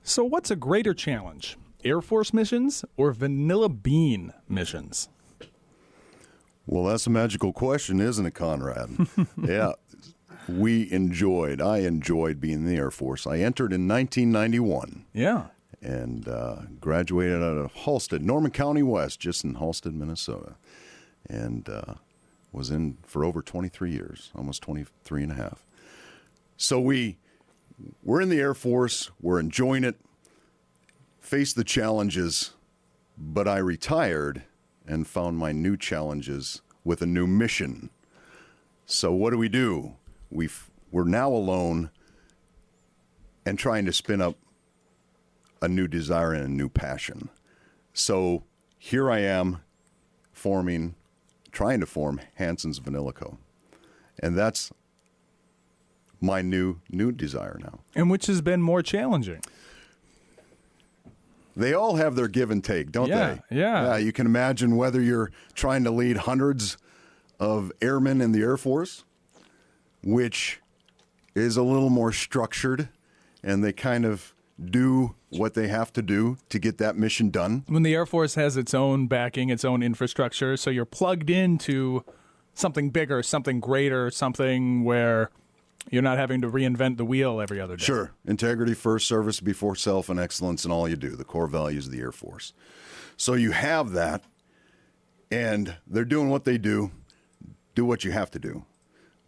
So what's a greater challenge, Air Force missions or vanilla bean missions? Well, that's a magical question, isn't it, Conrad? Yeah, I enjoyed being in the Air Force. I entered in 1991. Yeah. And graduated out of Halstead, Norman County West, just in Halstead, Minnesota. And was in for over 23 years, almost 23 and a half. So we're in the Air Force, we're enjoying it, faced the challenges, but I retired and found my new challenges with a new mission. So what do? We're now alone and trying to spin up a new desire and a new passion. So here I am trying to form Hanson's Vanilla Co. And that's my new desire now. And which has been more challenging? They all have their give and take, don't they? Yeah. You can imagine whether you're trying to lead hundreds of airmen in the Air Force, which is a little more structured, and they kind of do what they have to do to get that mission done. When the Air Force has its own backing, its own infrastructure, so you're plugged into something bigger, something greater, something where you're not having to reinvent the wheel every other day. Sure. Integrity first, service before self, and excellence in all you do, the core values of the Air Force. So you have that, and they're doing what they do what you have to do.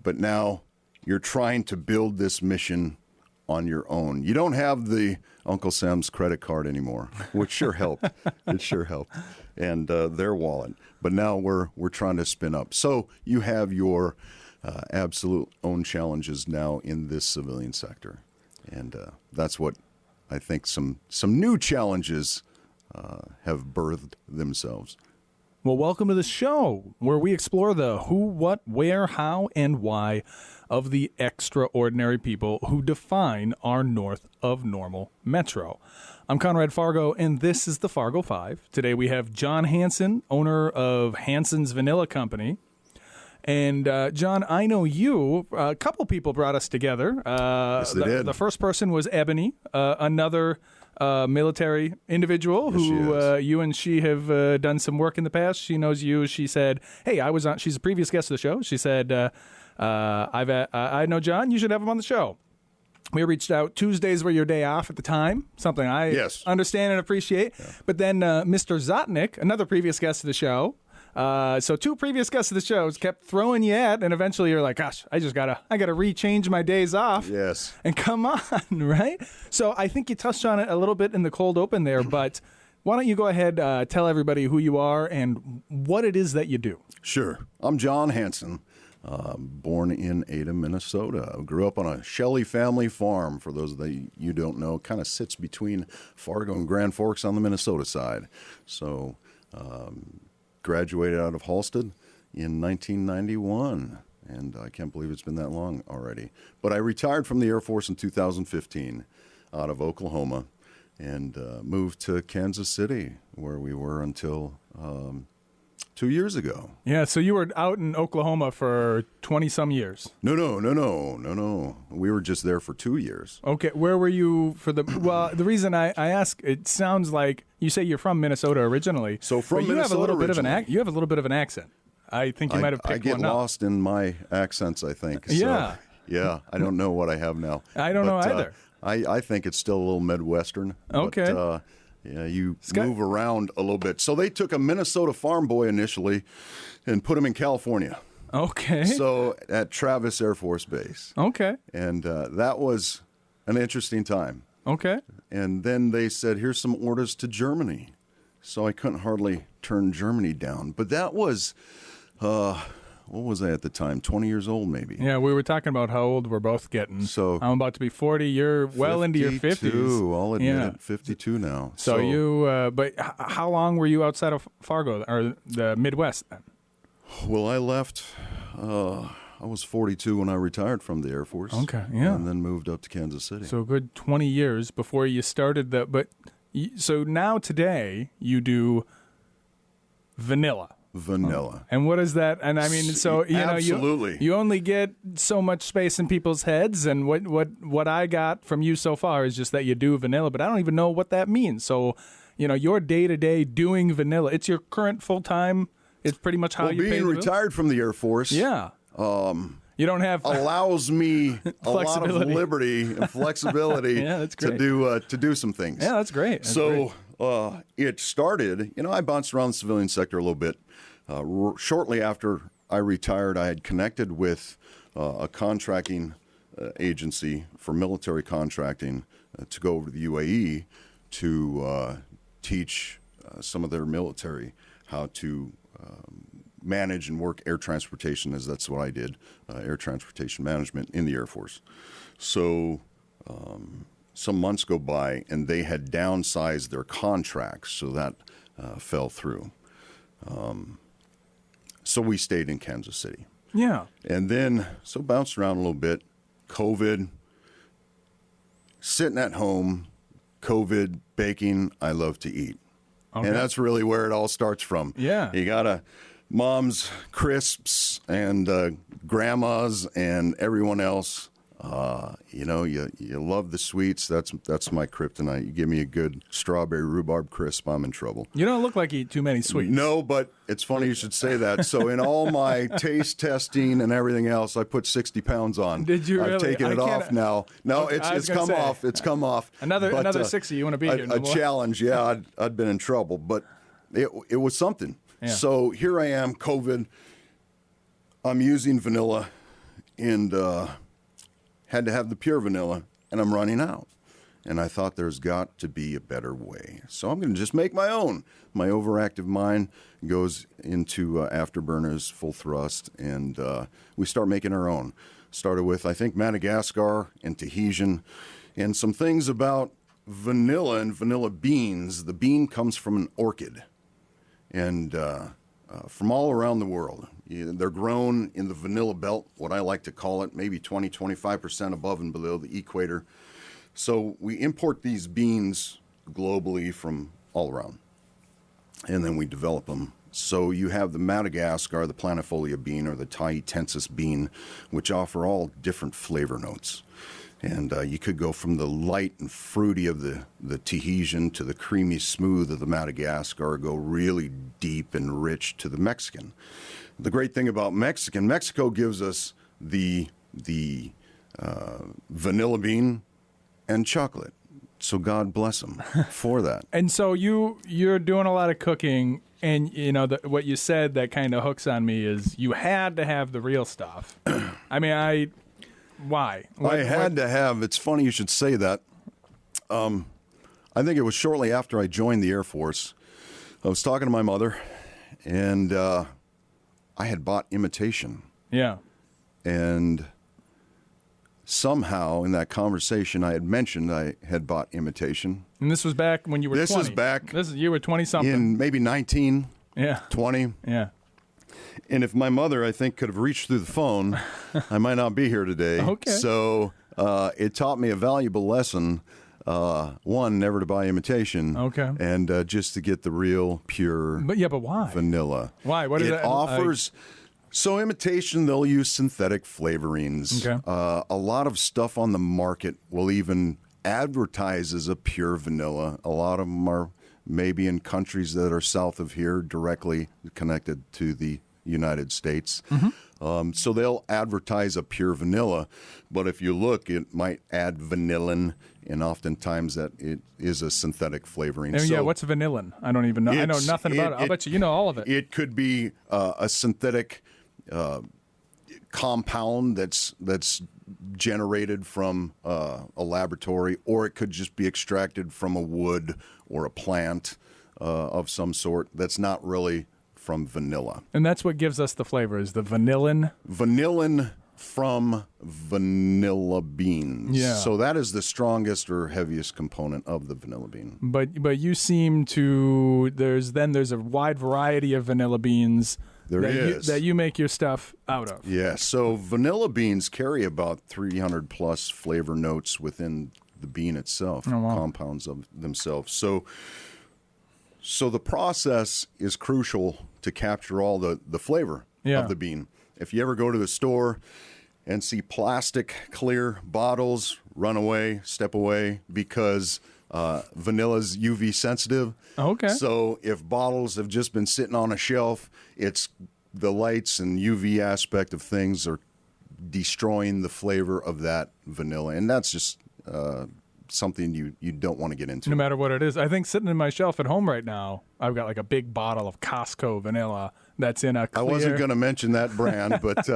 But now you're trying to build this mission on your own. You don't have the Uncle Sam's credit card anymore, which sure helped. It sure helped. And their wallet. But now we're trying to spin up. So you have your absolute own challenges now in this civilian sector. And that's what I think some new challenges have birthed themselves. Well, welcome to the show where we explore the who, what, where, how, and why of the extraordinary people who define our north of normal metro. I'm Conrad Fargo, and this is the Fargo Five. Today we have John Hanson, owner of Hanson's Vanilla Company. And, John, I know you. A couple people brought us together. Yes, they did. The first person was Ebony, another military individual who you and she have done some work in the past. She knows you. She said, hey, I was on. She's a previous guest of the show. She said, I know John. You should have him on the show. We reached out. Tuesdays were your day off at the time, something I understand and appreciate. Yeah. But then Mr. Zotnik, another previous guest of the show, so two previous guests of the shows kept throwing you at, and eventually you're like, gosh, I gotta rechange my days off. Yes. And come on, right? So I think you touched on it a little bit in the cold open there, but why don't you go ahead, tell everybody who you are and what it is that you do. Sure. I'm John Hanson, born in Ada, Minnesota. I grew up on a Shelley family farm. For those that you don't know, it kind of sits between Fargo and Grand Forks on the Minnesota side. So, graduated out of Halstead in 1991, and I can't believe it's been that long already. But I retired from the Air Force in 2015 out of Oklahoma and moved to Kansas City, where we were until 2 years ago. Yeah, so you were out in Oklahoma for 20-some years. No. We were just there for 2 years. Okay, where were you for the... Well, the reason I ask, it sounds like you say you're from Minnesota originally. So from Minnesota you have a little bit of an accent. I think you might have picked one up. I get lost in my accents, I think. Yeah. So, yeah, I don't know what I have now. I don't know either. I think it's still a little Midwestern. Okay. But, you move around a little bit. So they took a Minnesota farm boy initially and put him in California. Okay. So at Travis Air Force Base. Okay. And that was an interesting time. Okay. And then they said, here's some orders to Germany. So I couldn't hardly turn Germany down. But that was, what was I at the time? 20 years old, maybe. Yeah, we were talking about how old we're both getting. So I'm about to be 40. You're well into your 50s. I'll admit it, 52 now. So you, but how long were you outside of Fargo or the Midwest then? Well, I left, I was 42 when I retired from the Air Force. Okay, yeah. And then moved up to Kansas City. So a good 20 years before you started so now today you do vanilla. vanilla. And what is that? And I mean, so Absolutely. you only get so much space in people's heads. And what I got from you so far is just that you do vanilla, but I don't even know what that means. So, your day to day doing vanilla, it's your current full time. It's pretty much how you pay the being bills? retired from the Air Force. Yeah. You don't have allows me a lot of liberty and flexibility Yeah, that's great. to do some things. Yeah, that's great. It started, I bounced around the civilian sector a little bit. Shortly after I retired, I had connected with a contracting agency for military contracting to go over to the UAE to teach some of their military how to manage and work air transportation, as that's what I did, air transportation management in the Air Force. So some months go by, and they had downsized their contracts, so that fell through. So we stayed in Kansas City. Yeah. And then, so bounced around a little bit, COVID, sitting at home, COVID, baking, I love to eat. Okay. And that's really where it all starts from. Yeah. You got mom's crisps and grandma's and everyone else. You love the sweets. That's my kryptonite. You give me a good strawberry rhubarb crisp, I'm in trouble. You don't look like you eat too many sweets. No, but it's funny you should say that. So in all my taste testing and everything else, I put 60 pounds on. Did you really? I've taken it off now. No, Okay, it's come off. It's come off. Another 60. You want to be here? A challenge. Yeah, I'd been in trouble, but it was something. Yeah. So here I am, COVID. I'm using vanilla, and had to have the pure vanilla, and I'm running out. And I thought there's got to be a better way. So I'm going to just make my own. My overactive mind goes into afterburners, full thrust, and we start making our own. Started with, I think, Madagascar and Tahitian, and some things about vanilla and vanilla beans. The bean comes from an orchid, and from all around the world. They're grown in the vanilla belt, what I like to call it, maybe 20-25% above and below the equator. So we import these beans globally from all around, and then we develop them. So you have the Madagascar, the planifolia bean, or the Tahitensis bean, which offer all different flavor notes. And you could go from the light and fruity of the Tahitian to the creamy smooth of the Madagascar, go really deep and rich to the Mexican. The great thing about Mexico gives us the vanilla bean and chocolate. So God bless them for that. And so you're doing a lot of cooking, and what you said that kind of hooks on me is you had to have the real stuff. I mean, why? I had to have. It's funny you should say that. I think it was shortly after I joined the Air Force. I was talking to my mother, and I had bought imitation. Yeah. And somehow in that conversation I had mentioned I had bought imitation. And this was back when you were 20. This is back. You were 20-something. In maybe 19, yeah, 20. Yeah. And if my mother, I think, could have reached through the phone, I might not be here today. Okay. So it taught me a valuable lesson. One, never to buy imitation. Okay. And just to get the real, pure but why? Vanilla. Why? What is it offers? So imitation, they'll use synthetic flavorings. Okay. A lot of stuff on the market will even advertise as a pure vanilla. A lot of them are maybe in countries that are south of here, directly connected to the United States. Mm-hmm. So they'll advertise a pure vanilla, but if you look, it might add vanillin, and oftentimes that it is a synthetic flavoring. And yeah, what's vanillin? I don't even know. I know nothing about it. I'll bet you know all of it. It could be a synthetic compound that's generated from a laboratory, or it could just be extracted from a wood or a plant of some sort that's not really from vanilla. And that's what gives us the flavor, is the vanillin? Vanillin from vanilla beans. Yeah. So that is the strongest or heaviest component of the vanilla bean. But you seem to, there's a wide variety of vanilla beans that you make your stuff out of. Yeah, so vanilla beans carry about 300 plus flavor notes within the bean itself, oh, wow. compounds of themselves. So So the process is crucial to capture all the flavor of the bean. If you ever go to the store and see plastic clear bottles, run away, step away, because vanilla's UV sensitive. Okay. So if bottles have just been sitting on a shelf, it's the lights and UV aspect of things are destroying the flavor of that vanilla. And that's just something you don't want to get into. No matter what it is. I think sitting in my shelf at home right now, I've got like a big bottle of Costco vanilla that's in a clear... I wasn't going to mention that brand, but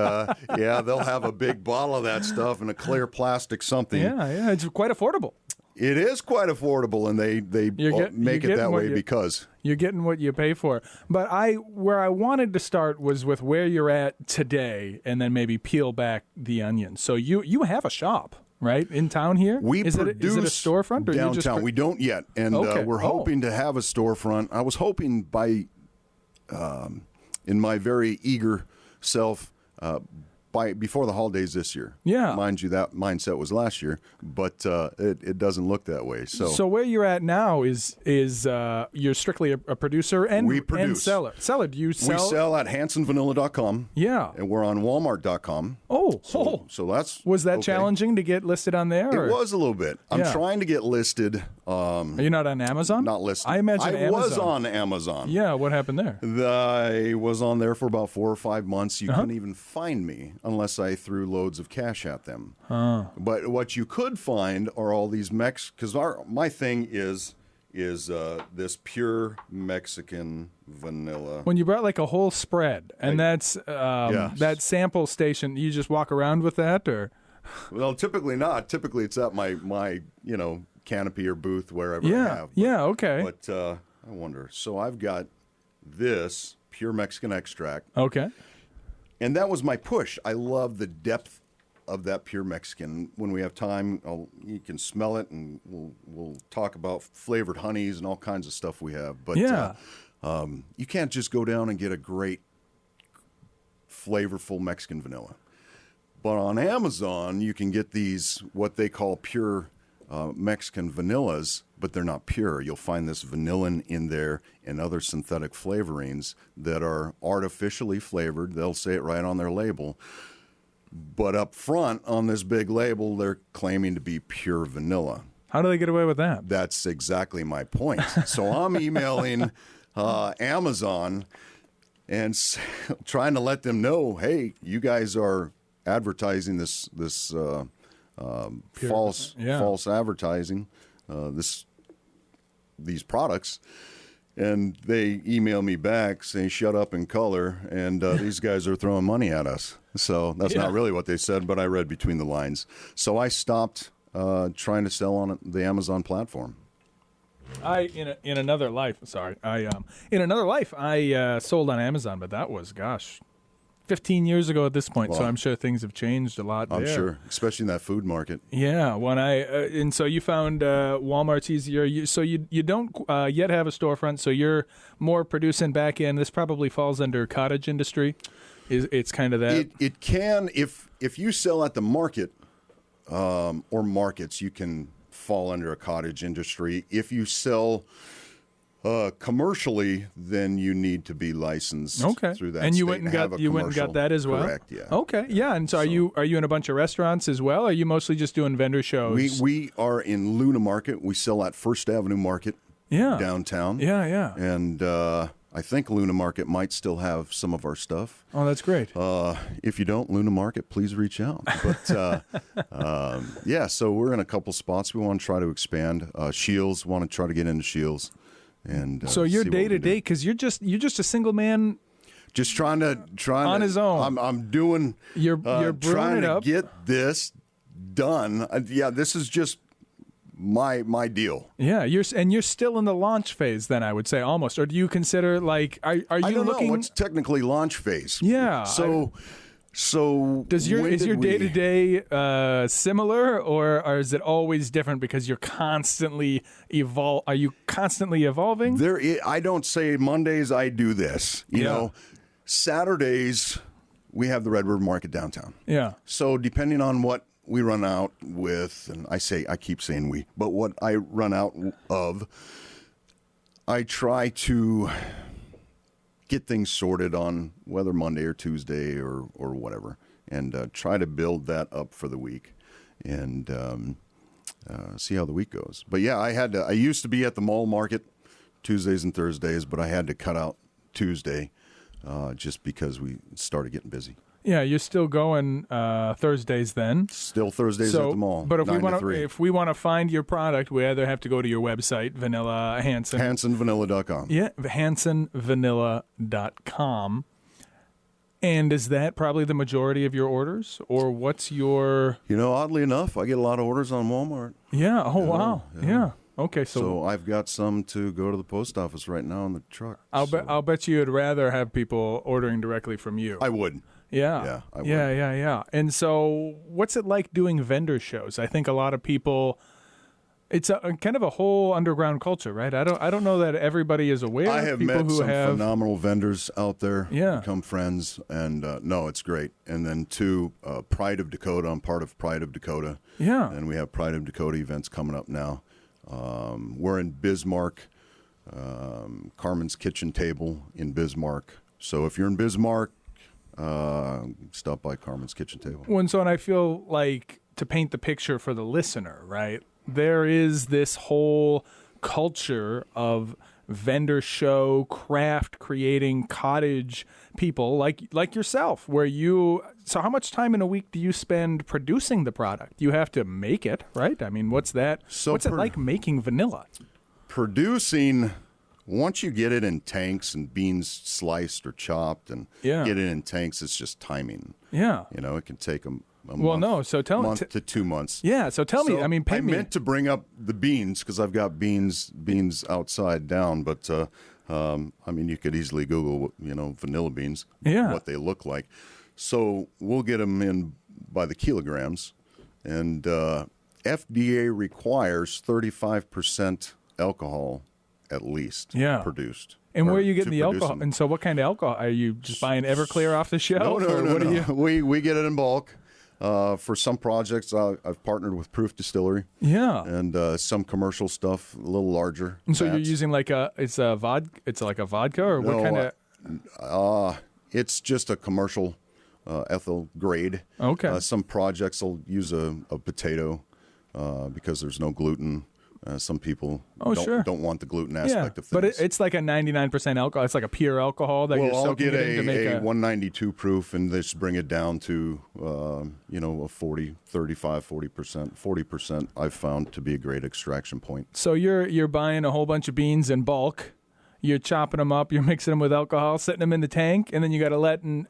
yeah, they'll have a big bottle of that stuff in a clear plastic something. Yeah, it's quite affordable. It is quite affordable, and they make it that way because... You're getting what you pay for. But where I wanted to start was with where you're at today, and then maybe peel back the onion. So you have a shop, right, in town here? Is it a storefront? Or downtown. You just... We don't yet, and we're hoping to have a storefront. I was hoping by, in my very eager self, before the holidays this year. Yeah. Mind you, that mindset was last year, but it doesn't look that way. So where you're at now is you're strictly a producer and we produce. And seller. Seller, do you sell? We sell at hansonvanilla.com. Yeah. And we're on walmart.com. So that's... Was that challenging to get listed on there? It was a little bit. I'm trying to get listed. Are you not on Amazon? Not listed. I imagine I was on Amazon. Yeah, what happened there? I was on there for about 4 or 5 months. You couldn't even find me unless I threw loads of cash at them. But what you could find are all these because my thing is this pure Mexican vanilla. When you brought like a whole spread, and that's that sample station, you just walk around with that, or? Well, typically not. Typically, it's at my canopy or booth wherever I have. Okay. But I wonder. So I've got this pure Mexican extract. Okay. And that was my push. I love the depth of that pure Mexican. When we have time, you can smell it, and we'll talk about flavored honeys and all kinds of stuff we have. But you can't just go down and get a great, flavorful Mexican vanilla. But on Amazon, you can get these, what they call pure Mexican vanillas, but they're not pure. You'll find this vanillin in there and other synthetic flavorings that are artificially flavored. They'll say it right on their label. But up front on this big label, they're claiming to be pure vanilla. How do they get away with that? That's exactly my point. So I'm emailing Amazon and trying to let them know, hey, you guys are advertising this false advertising, these products, and they email me back saying shut up and color, and these guys are throwing money at us. So that's not really what they said, but I read between the lines. So I stopped trying to sell on the Amazon platform. In another life I sold on Amazon, but that was 15 years ago at this point, so I'm sure things have changed a lot. I'm sure, especially in that food market. Yeah, and so you found Walmart's easier. So you don't yet have a storefront, so you're more producing back end. This probably falls under cottage industry. It's kind of that. It can if you sell at the market or markets, you can fall under a cottage industry. If you sell commercially, then you need to be licensed through that. And you state went and got that as well. Correct. Yeah. Okay. Yeah. And so are you in a bunch of restaurants as well? Or are you mostly just doing vendor shows? We are in Luna Market. We sell at First Avenue Market. Downtown. Yeah. And I think Luna Market might still have some of our stuff. Oh, that's great. If you don't, Luna Market, please reach out. But so we're in a couple spots. We want to try to expand. Shields, want to try to get into Shields. And so you're day to day, because you're just a single man, just trying on his own. I'm doing. You're trying to get this done. This is just my deal. Yeah, you're still in the launch phase. Then I would say almost. Or do you consider are you I don't looking? know. It's technically launch phase. Yeah. So is your day to day similar, or is it always different because you're constantly Are you constantly evolving? I don't say Mondays I do this. You know, Saturdays we have the Red River Market downtown. Yeah. So depending on what we run out with, and I keep saying we, but what I run out of, I try to get things sorted on whether Monday or Tuesday or whatever, and try to build that up for the week, and see how the week goes. But yeah, I used to be at the mall market Tuesdays and Thursdays, but I had to cut out Tuesday just because we started getting busy. Yeah, you're still going Thursdays then. Still Thursdays at the mall. But if we want to find your product, we either have to go to your website, Vanilla Hanson. HansonVanilla.com. Yeah, HansonVanilla.com. And is that probably the majority of your orders, or what's your? Oddly enough, I get a lot of orders on Walmart. Yeah. Oh, wow. Yeah. Okay, so I've got some to go to the post office right now in the truck. I'll bet you'd rather have people ordering directly from you. I would. Yeah. Yeah, I would. Yeah. And so what's it like doing vendor shows? I think a lot of people, it's a kind of a whole underground culture, right? I don't know that everybody is aware. I have met some phenomenal vendors out there. Yeah. Become friends, and no, it's great. And then two, Pride of Dakota. I'm part of Pride of Dakota. Yeah. And we have Pride of Dakota events coming up now. We're in Bismarck, Carmen's Kitchen Table in Bismarck. So if you're in Bismarck, stop by Carmen's Kitchen Table. And I feel like, to paint the picture for the listener, right? There is this whole culture of vendor show, craft creating, cottage people like yourself, where so how much time in a week do you spend producing the product? You have to make it, right? I mean, what's it like making vanilla? Producing, once you get it in tanks and beans sliced or chopped and get it in tanks, it's just timing. Yeah. It can take a month to 2 months. Yeah, so tell me. I mean, I meant to bring up the beans because I've got beans outside down, but I mean, you could easily Google, vanilla beans, what they look like. So we'll get them in by the kilograms, and FDA requires 35% alcohol at least produced. And where are you getting the alcohol? And so what kind of alcohol? Are you just buying Everclear off the shelf? No. We get it in bulk. For some projects, I've partnered with Proof Distillery. Yeah. And some commercial stuff, a little larger. And so you're using like it's like a vodka, or what kind of? It's just a commercial ethyl grade. Okay. Some projects will use a potato because there's no gluten. Some people don't want the gluten aspect of things. But it's like a 99% alcohol. It's like a pure alcohol that you're soaking it in to make a 192 proof, and just bring it down to a 40, 35, 40%. 40% I've found to be a great extraction point. So you're buying a whole bunch of beans in bulk. You're chopping them up. You're mixing them with alcohol, setting them in the tank, and then you got to let them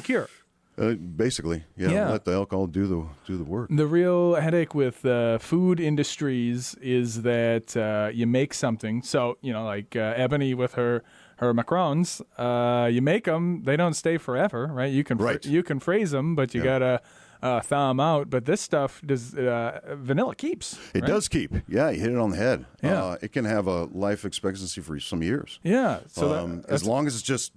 cure. Basically, let the alcohol do the work. The real headache with food industries is that you make something. So, like Ebony with her macarons, you make them, they don't stay forever, right? You can freeze them, but you gotta thaw them out. But this stuff vanilla keeps. It does keep. Yeah, you hit it on the head. Yeah. It can have a life expectancy for some years. Yeah. So as long as it's just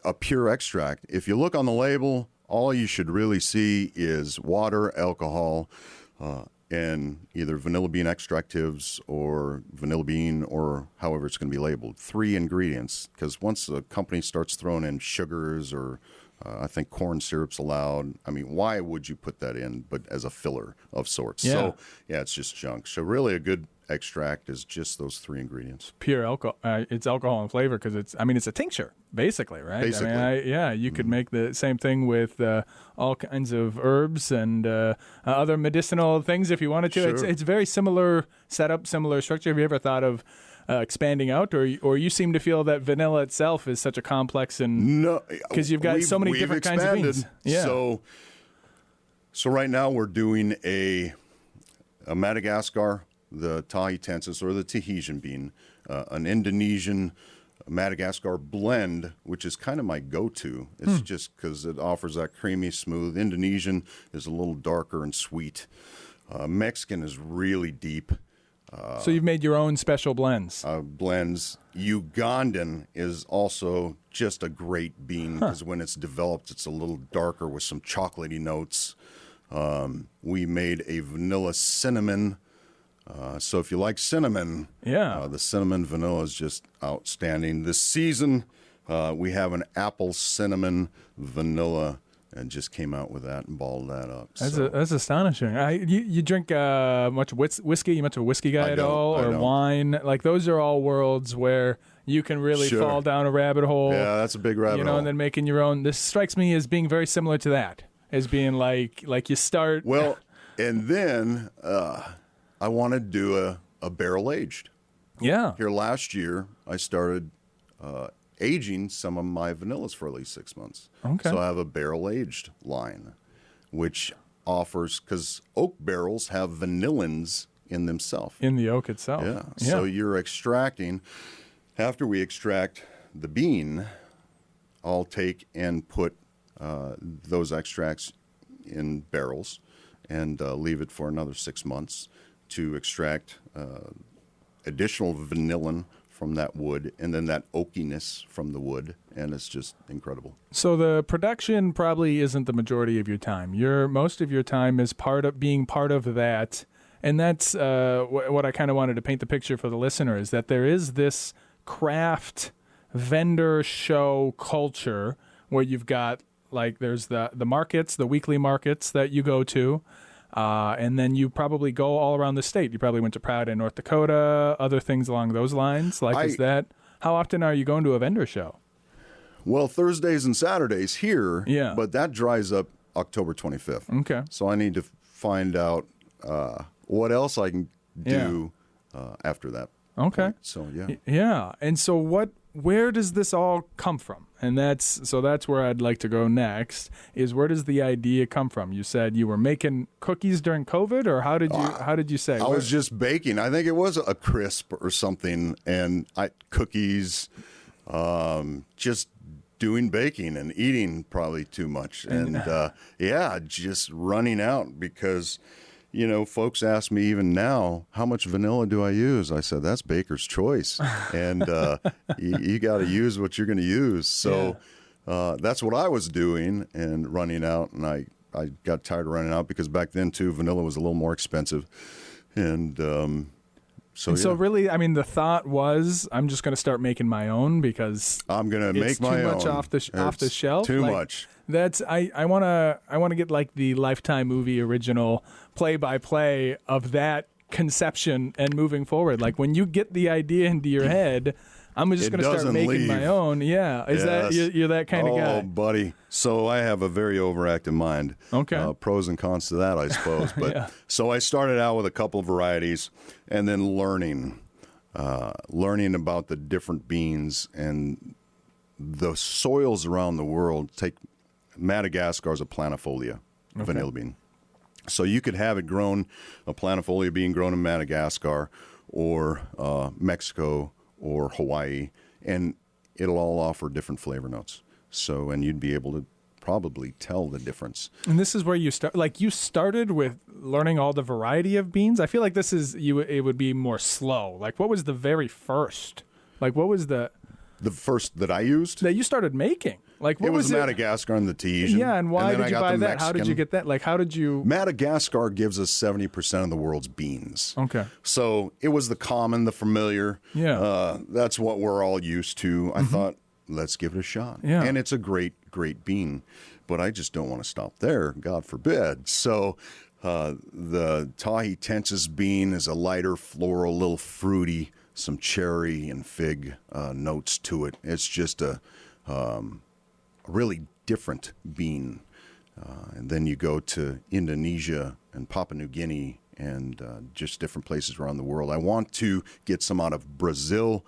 a pure extract. If you look on the label, all you should really see is water, alcohol, and either vanilla bean extractives or vanilla bean, or however it's going to be labeled. 3 ingredients, because once a company starts throwing in sugars or I think corn syrup's allowed. I mean, why would you put that in but as a filler of sorts? Yeah. So, it's just junk. So really a good extract is just those 3 ingredients. Pure alcohol. It's alcohol and flavor because it's a tincture, basically, right? Basically. I mean, you could make the same thing with all kinds of herbs and other medicinal things if you wanted to. Sure. It's very similar setup, similar structure. Have you ever thought of expanding out, or you seem to feel that vanilla itself is such a complex because you've got so many different kinds of beans. Yeah. So right now we're doing a Madagascar, the Tahitensis or the Tahitian bean, an Indonesian Madagascar blend, which is kind of my go-to. It's just because it offers that creamy, smooth. Indonesian is a little darker and sweet. Mexican is really deep. So you've made your own special blends. Ugandan is also just a great bean because when it's developed, it's a little darker with some chocolatey notes. We made a vanilla cinnamon So if you like cinnamon, the cinnamon vanilla is just outstanding. This season, we have an apple cinnamon vanilla, and just came out with that and balled that up. That's astonishing. You drink much whiskey? You much of a whiskey guy at all, or wine? Like those are all worlds where you can really fall down a rabbit hole. Yeah, that's a big rabbit hole. And then making your own. This strikes me as being very similar to that, as being like you start. Well, and then I want to do a barrel aged. Yeah. Here last year, I started aging some of my vanillas for at least 6 months. Okay. So I have a barrel aged line, which offers, because oak barrels have vanillins in themselves. In the oak itself. Yeah. So you're extracting. After we extract the bean, I'll take and put those extracts in barrels and leave it for another 6 months to extract additional vanillin from that wood, and then that oakiness from the wood, and it's just incredible. So the production probably isn't the majority of your time. Most of your time is being part of that, and that's what I kind of wanted to paint the picture for the listener, is that there is this craft vendor show culture where you've got, like, there's the markets, the weekly markets that you go to, and then you probably go all around the state. You probably went to Proud in North Dakota, other things along those lines. How often are you going to a vendor show? Well, Thursdays and Saturdays here, Yeah. But that dries up October 25th. Okay. So I need to find out what else I can do after that. Okay. point. So, yeah. Yeah. And so where does this all come from? And that's where I'd like to go next, is where does the idea come from? You said you were making cookies during COVID, or how did you say? I was just baking. I think it was a crisp or something, and cookies, just doing baking and eating probably too much. And just running out because, folks ask me even now, how much vanilla do I use? I said, that's baker's choice. And you got to use what you're going to use. So that's what I was doing and running out. And I got tired of running out because back then, too, vanilla was a little more expensive. And so really, I mean, the thought was, I'm just going to start making my own because I'm going to make my own. It's too much off the shelf. Too much. That's I want to get like the Lifetime movie original play-by-play of that conception and moving forward. Like when you get the idea into your head, I'm just going to start making my own. Yeah, that you're that kind of guy? Oh, buddy. So I have a very overactive mind. Okay. Pros and cons to that, I suppose. But so I started out with a couple of varieties, and then learning about the different beans and the soils around the world. Take Madagascar as a planifolia vanilla bean. So you could have it grown, a planifolia being grown in Madagascar or Mexico or Hawaii, and it'll all offer different flavor notes. So, and you'd be able to probably tell the difference. And this is where you start. Like you started with learning all the variety of beans. I feel like it would be more slow. Like what was the very first? Like what was the first that I used? That you started making? Like what it was it? Madagascar and the Tahitian. Yeah, and why did you buy that? Mexican. How did you get that? Like how did you? Madagascar gives us 70% of the world's beans. Okay. So it was the common, the familiar. Yeah. That's what we're all used to. I thought, let's give it a shot. Yeah. And it's a great, great bean. But I just don't want to stop there, God forbid. So the Tahitensis bean is a lighter, floral, little fruity, some cherry and fig notes to it. It's just a really different bean. And then you go to Indonesia and Papua New Guinea and just different places around the world. I want to get some out of Brazil.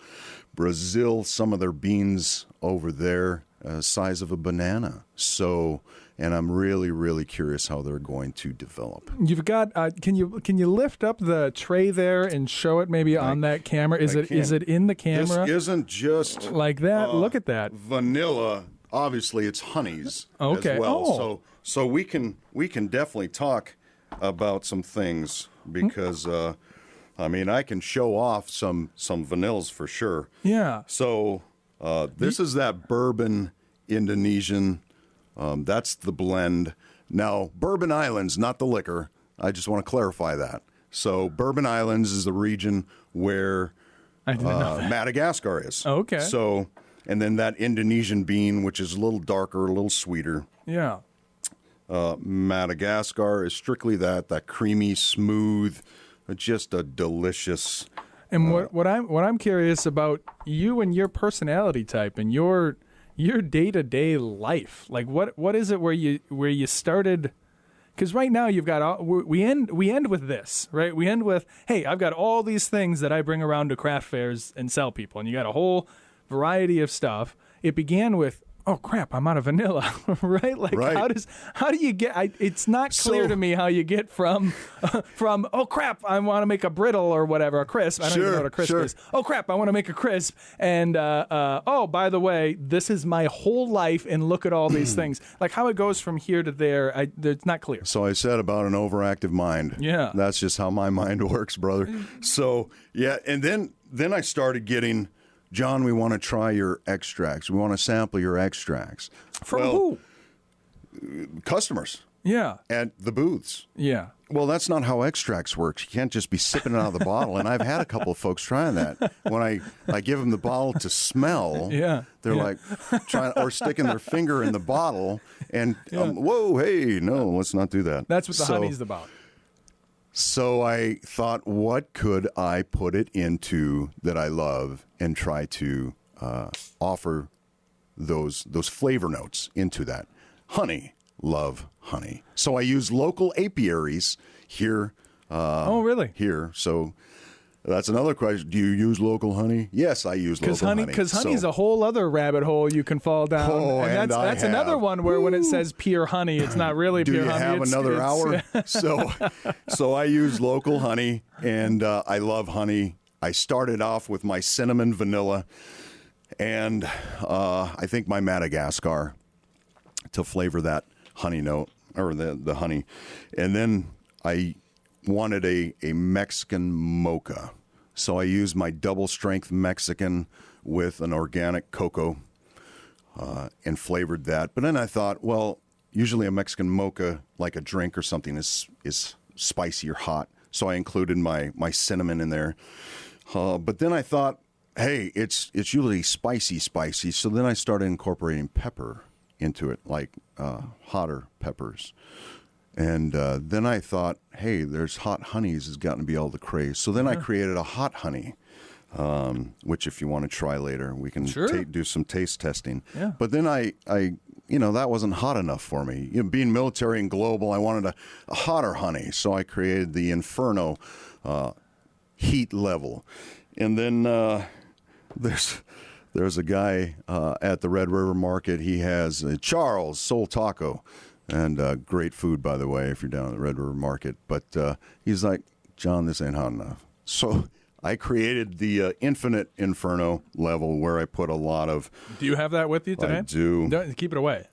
Some of their beans over there, size of a banana. So, and I'm really, really curious how they're going to develop. You've got. Can you lift up the tray there and show it maybe on that camera? Is it in the camera? This isn't just like that. Look at that vanilla. Obviously, it's honeys as well. So we can definitely talk about some things because I can show off some vanillas for sure. Yeah. So this is that bourbon Indonesian. That's the blend. Now, Bourbon Island's not the liquor. I just want to clarify that. So Bourbon Islands is the region where I didn't know that. Madagascar is. Oh, okay. So, and then that Indonesian bean, which is a little darker, a little sweeter. Yeah. Madagascar is strictly that creamy, smooth, just a delicious. And what I'm curious about you and your personality type and your day-to-day life. Like what is it where you started? Because right now you've got we end with this, right? We end with, hey, I've got all these things that I bring around to craft fairs and sell people, and you got a whole variety of stuff. It began with, oh crap, I'm out of vanilla, right? Like right. how do you get? It's not clear to me how you get from oh crap, I want to make a brittle or whatever, a crisp. I don't even know what a crisp is. Oh crap, I want to make a crisp, and oh by the way, this is my whole life, and look at all these things. Like how it goes from here to there, it's not clear. So I said about an overactive mind. Yeah, that's just how my mind works, brother. So yeah, and then I started getting. John, we want to try your extracts. We want to sample your extracts. From who? Customers. Yeah. At the booths. Yeah. Well, that's not how extracts works. You can't just be sipping it out of the bottle. And I've had a couple of folks trying that. When I give them the bottle to smell, they're like trying or sticking their finger in the bottle and, whoa, hey, no, let's not do that. That's what the honey's about. So I thought, what could I put it into that I love and try to offer those flavor notes into that? Honey, love honey. So I use local apiaries here. Oh, really? Here. So that's another question. Do you use local honey? Yes, I use local honey. Because honey's a whole other rabbit hole you can fall down. Oh, and that's another one where when it says pure honey, it's not really pure honey. Do you have another hour? So I use local honey, and I love honey. I started off with my cinnamon vanilla, and I think my Madagascar to flavor that honey note, or the honey. And then I wanted a Mexican mocha. So I used my double strength Mexican with an organic cocoa and flavored that. But then I thought, well, usually a Mexican mocha, like a drink or something, is spicy or hot. So I included my cinnamon in there. But then I thought, hey, it's usually spicy. So then I started incorporating pepper into it, like hotter peppers. And then I thought, hey, there's hot honeys has gotten to be all the craze. So then I created a hot honey, which if you want to try later, we can do some taste testing. Yeah. But then I that wasn't hot enough for me. Being military and global, I wanted a hotter honey. So I created the Inferno heat level. And then there's a guy at the Red River Market. He has Charles Soul Taco. And great food, by the way, if you're down at the Red River Market. But he's like, John, this ain't hot enough. So I created the Infinite Inferno level where I put a lot of... Do you have that with you today? I do. Keep it away.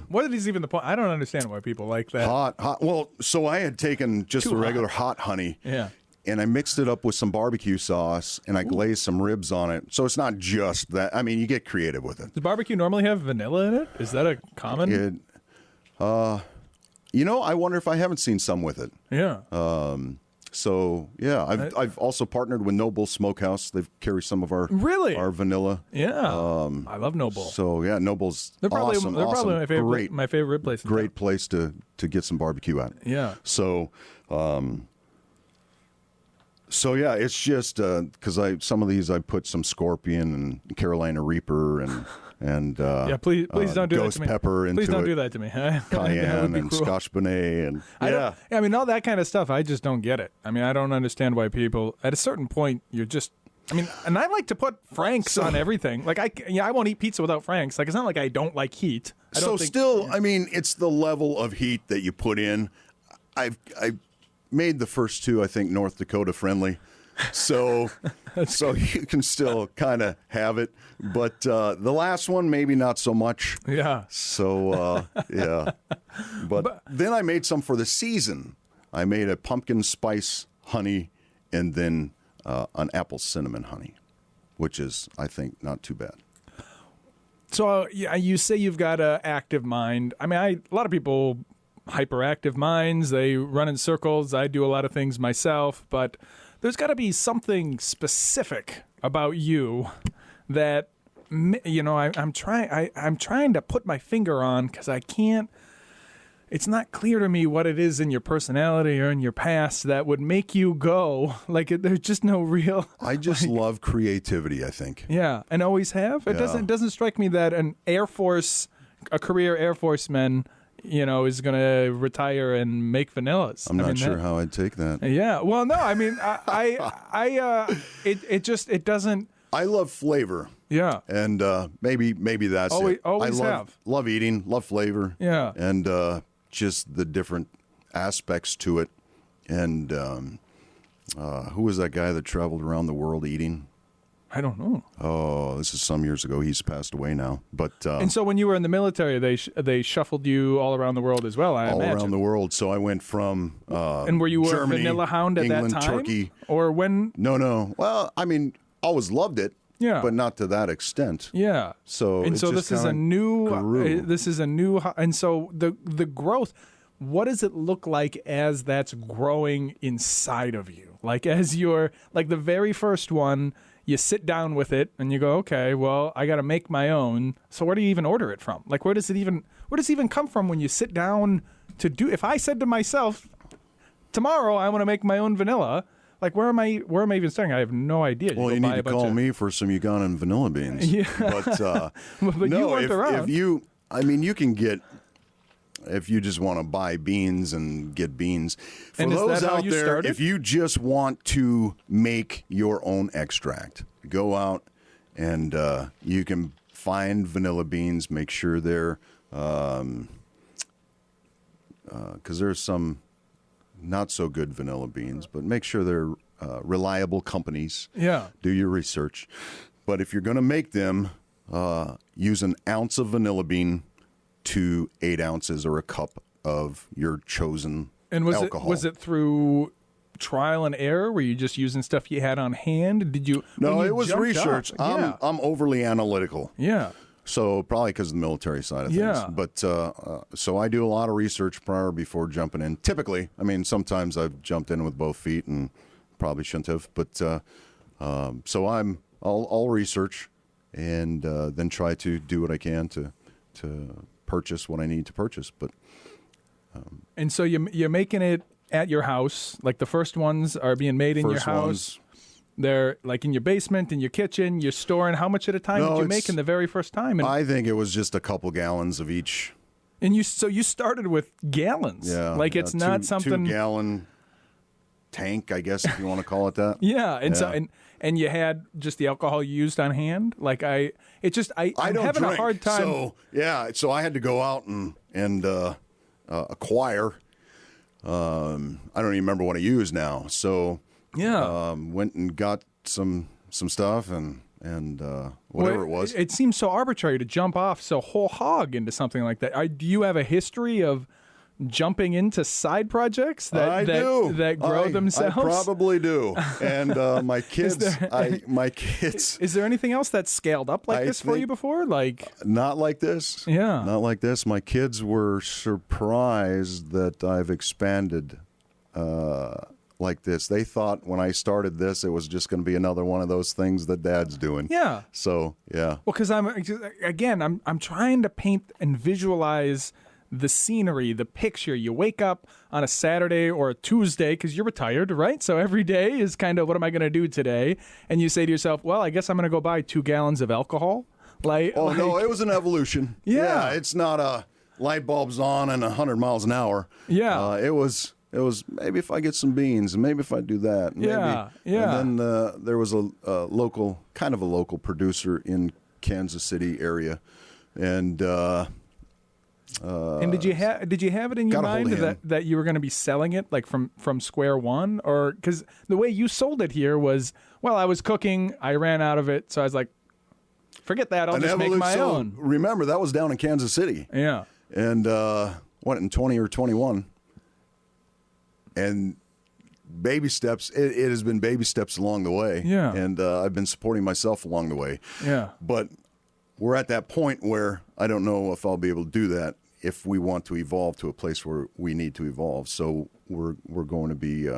What is even the point? I don't understand why people like that. Hot. Well, so I had taken just the regular hot honey. Yeah. And I mixed it up with some barbecue sauce, and I glazed some ribs on it. So it's not just that. I mean, you get creative with it. Does barbecue normally have vanilla in it? Is that a common... I wonder if I haven't seen some with it. Yeah. So yeah, I've also partnered with Noble Smokehouse. They carry some of our vanilla. Yeah. I love Noble. So yeah, Noble's they're probably awesome. my favorite rib place. Great place to get some barbecue at. Yeah. So yeah, it's just because some of these I put some Scorpion and Carolina Reaper and please don't do that to me. Ghost pepper into it. Please don't do that to me. Cayenne and Scotch bonnet and I mean all that kind of stuff. I just don't get it. I mean I don't understand why people at a certain point you're just. I mean, and I like to put Franks on everything. Like I won't eat pizza without Franks. Like it's not like I don't like heat. I mean, it's the level of heat that you put in. I made the first two, I think, North Dakota friendly. So you can still kind of have it. But the last one, maybe not so much. Yeah. So, yeah. But then I made some for the season. I made a pumpkin spice honey and then an apple cinnamon honey, which is, I think, not too bad. So you say you've got an active mind. I mean, a lot of people hyperactive minds. They run in circles. I do a lot of things myself, but there's got to be something specific about you that, you know, I'm trying to put my finger on, because I can't. It's not clear to me what it is in your personality or in your past that would make you go. Like, there's just no real. I just love creativity, I think. Yeah, and always have. It doesn't strike me that a career Air Forceman, you know, is going to retire and make vanillas. I'm not sure how I'd take that. Yeah. Well, no. I mean, it doesn't. I love flavor. Yeah. And maybe that's it. Always love eating, love flavor. Yeah. And just the different aspects to it. And who was that guy that traveled around the world eating? I don't know. Oh, this is some years ago. He's passed away now. But and so when you were in the military, they shuffled you all around the world as well, I imagine. Around the world. So I went from and were you Germany, a vanilla hound at England, that time? Turkey. Or when? No. Well, I mean, always loved it. Yeah. But not to that extent. Yeah. So this is a new. And so the growth. What does it look like as that's growing inside of you? Like, as you're, like, the very first one, you sit down with it and you go, okay, well, I got to make my own. So where do you even order it from? Like, where does it even come from when you sit down to do? If I said to myself, tomorrow I want to make my own vanilla, like, where am I even starting? I have no idea. Well, you need to call me for some Ugandan vanilla beans. Yeah. But no, you weren't around. You can get, if you just want to buy beans and get beans. For and those is that out how you there, started? if you just want to make your own extract, go out and you can find vanilla beans. Make sure they're, because there's some not so good vanilla beans, but make sure they're reliable companies. Yeah. Do your research. But if you're going to make them, use an ounce of vanilla bean to 8 ounces or a cup of your chosen alcohol. Was it through trial and error? Were you just using stuff you had on hand? Did you? No, it was research. Yeah. I'm overly analytical. Yeah. So probably because of the military side of things. Yeah. But so I do a lot of research before jumping in. Typically, I mean, sometimes I've jumped in with both feet and probably shouldn't have. But so I'll research and then try to do what I can to purchase what I need to purchase. But and so you're making it at your house. Like, the first ones are being made in your house. They're like in your basement, in your kitchen. You're storing how much at a time did you make in the very first time? And I think it was just a couple gallons of each. And you started with gallons. Yeah, like it's not something 2-gallon tank, I guess, if you want to call it that. Yeah, and so and you had just the alcohol you used on hand. Like I'm don't having drink, a hard time. So I had to go out and acquire. I don't even remember what I use now. So yeah, went and got some stuff and whatever it was. It seems so arbitrary to jump off so whole hog into something like that. Do you have a history of jumping into side projects that grow themselves? I probably do. And my kids, Is there anything else that's scaled up like this for you before? Like, not like this. Yeah. Not like this. My kids were surprised that I've expanded like this. They thought when I started this, it was just going to be another one of those things that Dad's doing. Yeah. So, yeah. Well, because I'm trying to paint and visualize the scenery, the picture. You wake up on a Saturday or a Tuesday because you're retired, right? So every day is kind of, what am I going to do today? And you say to yourself, well, I guess I'm going to go buy 2 gallons of alcohol. No, it was an evolution. Yeah. It's not a light bulbs on and 100 miles an hour. Yeah. It was maybe if I get some beans and maybe if I do that. Maybe. Yeah. And then there was a local producer in Kansas City area. And did you have it in your mind that you were going to be selling it like from square one? Or because the way you sold it here was, well, I was cooking, I ran out of it, so I was like, forget that, I'll just make my own. Remember, that was down in Kansas City. Yeah. And in 20 or 21. And baby steps, it has been baby steps along the way. Yeah. And I've been supporting myself along the way. Yeah. But we're at that point where I don't know if I'll be able to do that if we want to evolve to a place where we need to evolve. So we're going to be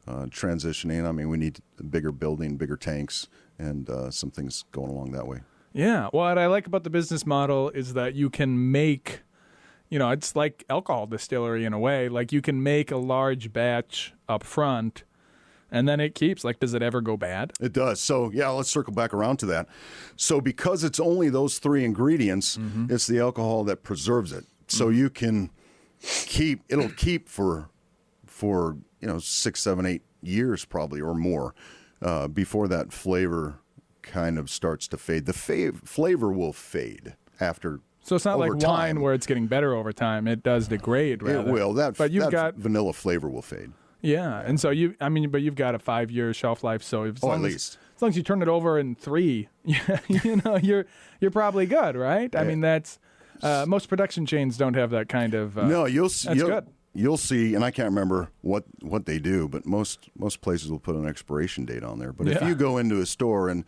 transitioning. I mean, we need a bigger building, bigger tanks, and some things going along that way. Yeah. What I like about the business model is that you can make, it's like alcohol distillery in a way. Like you can make a large batch up front, and then it keeps. Like, does it ever go bad? It does. So, yeah, let's circle back around to that. So because it's only those 3 ingredients, it's the alcohol that preserves it. So you can it'll keep for 6, 7, 8 years probably or more before that flavor kind of starts to fade. The flavor will fade after. So it's not like wine where it's getting better over time. It does degrade, rather. It will. That vanilla flavor will fade. Yeah, and so but you've got a 5-year shelf life. So as long as you turn it over in 3, you're probably good, right? Yeah. I mean, that's most production chains don't have that kind of. No, you'll see. That's good. You'll see, and I can't remember what they do, but most places will put an expiration date on there. But if you go into a store and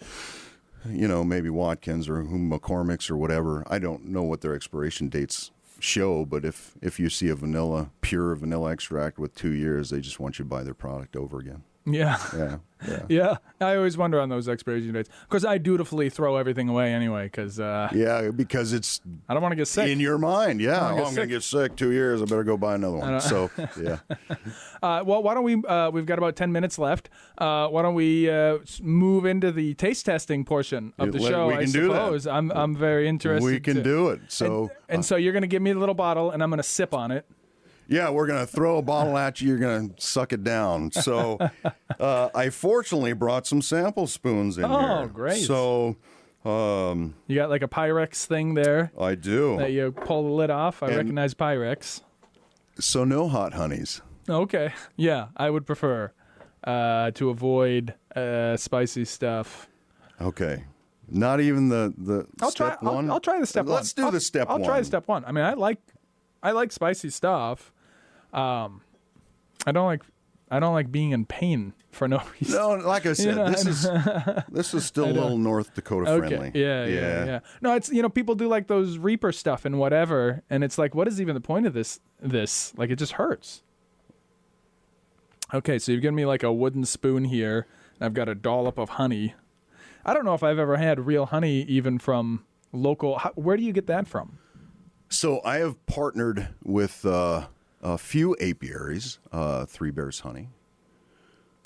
maybe Watkins or McCormick's or whatever, I don't know what their expiration dates show, but if you see a pure vanilla extract with 2 years, they just want you to buy their product over again. Yeah. Yeah. I always wonder on those expiration dates because I dutifully throw everything away anyway. Because because it's I don't want to get sick in your mind. Yeah, I'm going to get sick. 2 years. I better go buy another one. So yeah. Well, why don't we? We've got about 10 minutes left. Why don't we move into the taste testing portion of the show? We can do that. I'm very interested. We can do it. So so you're going to give me a little bottle, and I'm going to sip on it. Yeah, we're going to throw a bottle at you. You're going to suck it down. So I fortunately brought some sample spoons in here. Oh, great. So you got like a Pyrex thing there. I do. That you pull the lid off. I recognize Pyrex. So no hot honeys. Okay. Yeah, I would prefer to avoid spicy stuff. Okay. Not even the step one? I'll try the step one. Let's do the step one. I'll try the step one. I mean, I like spicy stuff. I don't like being in pain for no reason. No, like I said, this is still a little North Dakota friendly. Yeah. No, it's people do like those Reaper stuff and whatever, and it's like, what is even the point of this? Like, it just hurts. Okay, so you've given me like a wooden spoon here, and I've got a dollop of honey. I don't know if I've ever had real honey even from local. Where do you get that from? So I have partnered with a few apiaries, Three Bears Honey.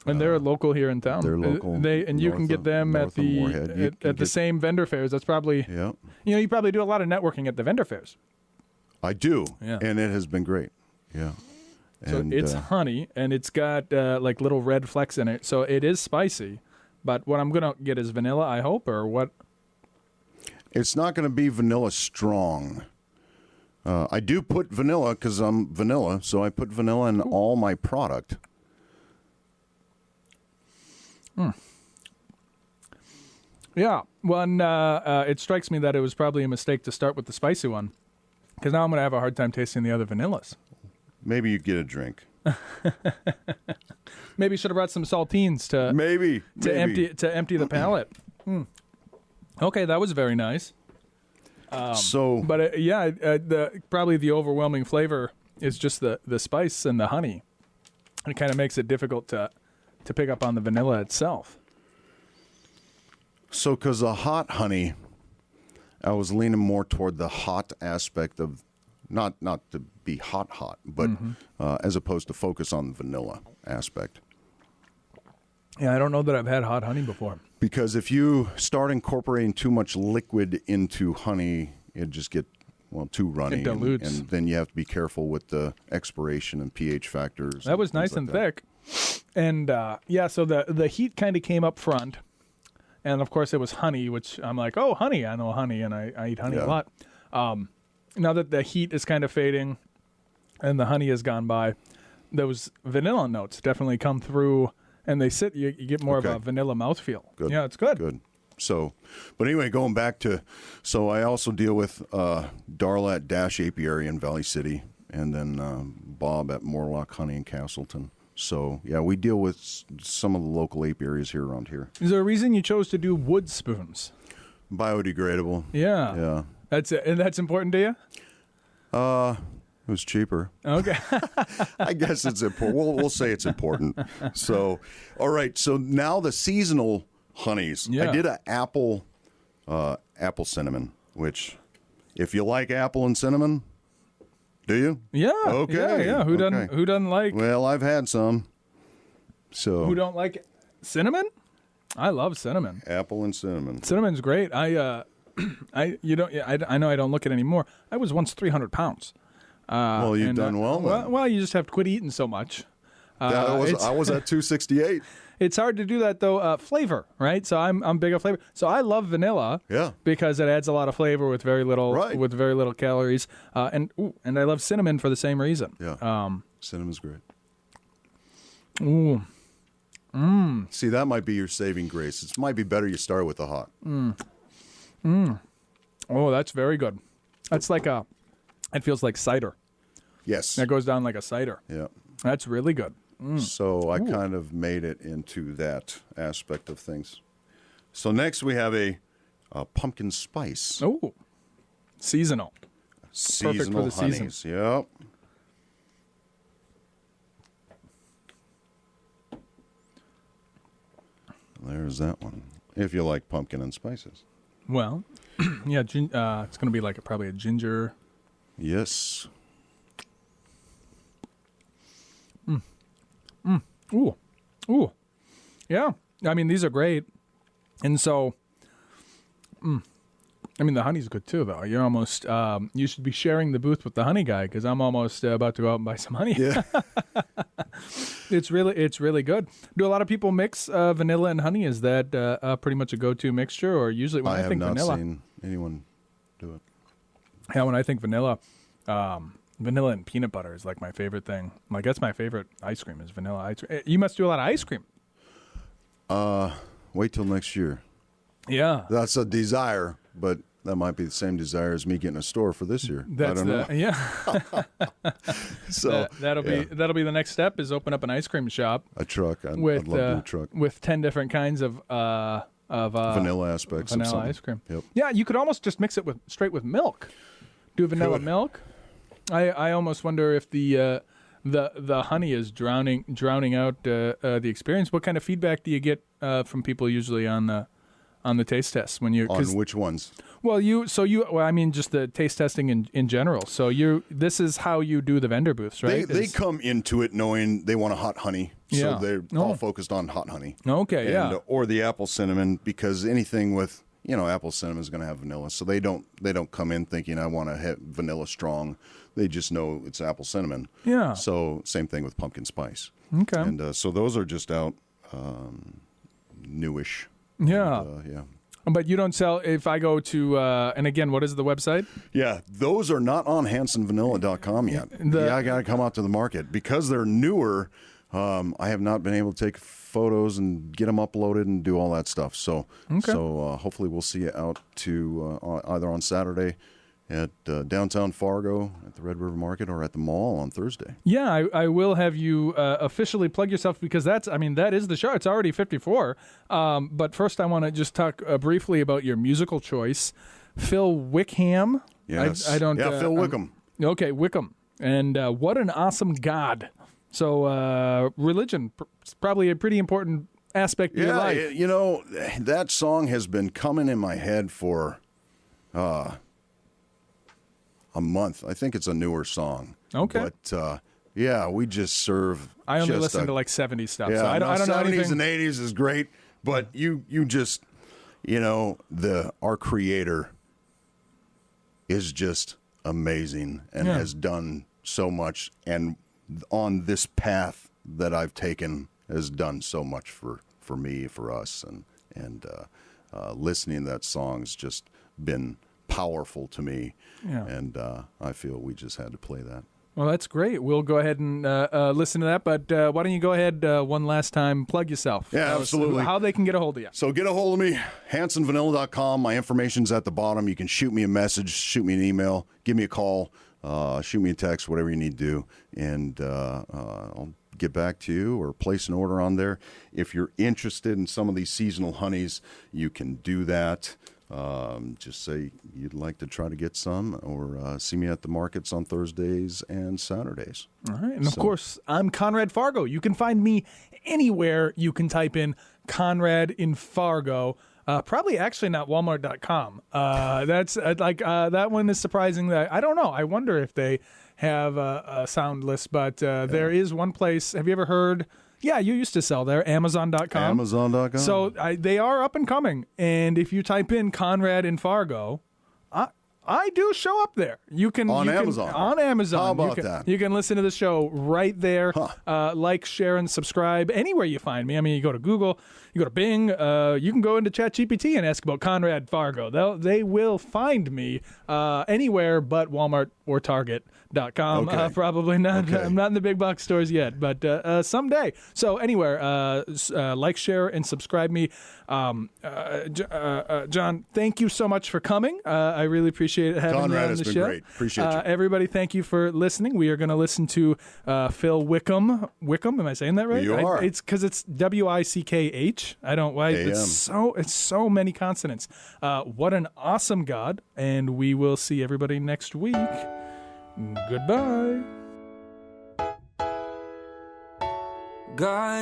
And they're local here in town. They're local. You can get them at the same vendor fairs. That's probably you probably do a lot of networking at the vendor fairs. I do, and it has been great. Yeah. So it's honey, and it's got like little red flecks in it. So it is spicy, but what I'm gonna get is vanilla, I hope, or what? It's not going to be vanilla strong. I do put vanilla because I'm vanilla, so I put vanilla in all my product. Yeah. It strikes me that it was probably a mistake to start with the spicy one, because now I'm going to have a hard time tasting the other vanillas. Maybe you get a drink. Maybe should have brought some saltines to empty the palate. Okay, that was very nice. Probably the overwhelming flavor is just the spice and the honey. It kind of makes it difficult to pick up on the vanilla itself. So, because the hot honey, I was leaning more toward the hot aspect of, not to be hot, but as opposed to focus on the vanilla aspect. Yeah, I don't know that I've had hot honey before. Because if you start incorporating too much liquid into honey, it just get too runny. It dilutes. And then you have to be careful with the expiration and pH factors. That was nice and thick. And so the heat kind of came up front. And of course it was honey, which I'm like, oh, honey, I know honey, and I eat honey a lot. Now that the heat is kind of fading and the honey has gone by, those vanilla notes definitely come through. And you get more of a vanilla mouthfeel. Good. Yeah, it's good. Good. So, but anyway, going back to, so I also deal with Darla at Dash Apiary in Valley City, and then Bob at Morlock Honey in Castleton. So, yeah, we deal with some of the local apiaries here around here. Is there a reason you chose to do wood spoons? Biodegradable. Yeah. Yeah. That's it. And that's important to you? It was cheaper. Okay. I guess it's important. We'll say it's important. So, all right. So now the seasonal honeys. Yeah. I did an apple cinnamon, which, if you like apple and cinnamon, do you? Yeah. Okay. Yeah. Who doesn't like? Well, I've had some. So Who don't like cinnamon? I love cinnamon. apple and cinnamon. Cinnamon's great. I know I don't look it anymore. I was once 300 pounds. Well, you've done well then. Well, you just have to quit eating so much. I was at 268. It's hard to do that though. Flavor, right? So I'm big on flavor. So I love vanilla. Yeah. Because it adds a lot of flavor with very little Right. calories. And I love cinnamon for the same reason. Yeah. Cinnamon's great. Ooh. See, that might be your saving grace. It might be better you start with the hot. Oh, that's very good. That's like it feels like cider. Yes. That goes down like a cider. Yeah. That's really good. So I kind of made it into that aspect of things. So next we have a pumpkin spice. Oh, seasonal. Seasonal for the season. honeys. Yep. There's that one. If you like pumpkin and spices. Well, yeah, it's going to be like probably a ginger. Yes. Ooh. Yeah. I mean, these are great. And so, I mean, the honey's good too, though. You're almost, you should be sharing the booth with the honey guy because I'm almost about to go out and buy some honey. Yeah. It's really good. Do a lot of people mix vanilla and honey? Is that pretty much a go-to mixture? Or usually when I have think not vanilla, seen anyone do it. yeah, when I think vanilla, vanilla and peanut butter is like my favorite thing. Like that's my favorite ice cream is vanilla ice cream. You must do a lot of ice cream. Wait till next year. Yeah. That's a desire, but that might be the same desire as me getting a store for this year. I don't know. Yeah. So that'll be the next step is open up an ice cream shop a truck. I'd with love to do a truck. with 10 different kinds of Vanilla aspects of vanilla something. ice cream. Yep. Yeah, you could almost just mix it straight with milk. Do vanilla Could. milk. I almost wonder if the honey is drowning out the experience. What kind of feedback do you get from people usually on the taste tests when you On which ones? Well, I mean, just the taste testing in general. So this is how you do the vendor booths, right? They come into it knowing they want a hot honey, Yeah. so they're all focused on hot honey. Okay, yeah. Or the apple cinnamon, because anything with apple cinnamon is going to have vanilla, so they don't come in thinking I want to hit vanilla strong. They just know it's apple cinnamon. Yeah. So same thing with pumpkin spice. Okay. And so those are just out newish. Yeah. And, yeah. But you don't sell, if I go to, and again, what is the website? Yeah, those are not on HansonVanilla.com yet. I got to come out to the market. Because they're newer, I have not been able to take photos and get them uploaded and do all that stuff. So, hopefully we'll see you out to either on Saturday at downtown Fargo at the Red River Market or at the mall on Thursday. Yeah, I will have you officially plug yourself because that is the show. It's already 54. But first I want to just talk briefly about your musical choice. Phil Wickham. Yes. Phil Wickham. Okay, Wickham. And what an awesome God. So religion, probably a pretty important aspect of your life. That song has been coming in my head for a month. I think it's a newer song. Okay. But we just serve. I only listen to like 70s stuff. Yeah, so I don't know 70s anything. and 80s is great, but you just our creator is just amazing and has done so much, and on this path that I've taken has done so much for me, for us, and listening to that song's just been powerful to me. Yeah. And I feel we just had to play that. Well, that's great. We'll go ahead and listen to that. But why don't you go ahead one last time, plug yourself. Yeah, absolutely. How they can get a hold of you. So get a hold of me, HansonVanilla.com. My information's at the bottom. You can shoot me a message, shoot me an email, give me a call, shoot me a text, whatever you need to do. And I'll get back to you or place an order on there. If you're interested in some of these seasonal honeys, you can do that. Just say you'd like to try to get some, or see me at the markets on Thursdays and Saturdays. All right. And of course, I'm Conrad Fargo. You can find me anywhere you can type in Conrad in Fargo. Probably actually not Walmart.com. That's that one is surprising. That I don't know. I wonder if they have a sound list, but there is one place. Have you ever heard? Yeah, you used to sell there, Amazon.com. Amazon.com. So they are up and coming. And if you type in Conrad in Fargo, I do show up there. Amazon. On Amazon. How about that? You can listen to the show right there. Like, share, and subscribe anywhere you find me. I mean, you go to Google, you go to Bing, you can go into ChatGPT and ask about Conrad Fargo. They will find me anywhere but Walmart or Target.com. Okay. Probably not. Okay. I'm not in the big box stores yet, but someday. So anywhere, like, share, and subscribe me. John, thank you so much for coming. I really appreciate having Conrad, you on it's the been show. great. Appreciate you. Everybody, thank you for listening. We are going to listen to Phil Wickham. Wickham, am I saying that right? You are. It's because it's Wickh. I don't why it's so many consonants. What an awesome God, and we will see everybody next week. Goodbye. God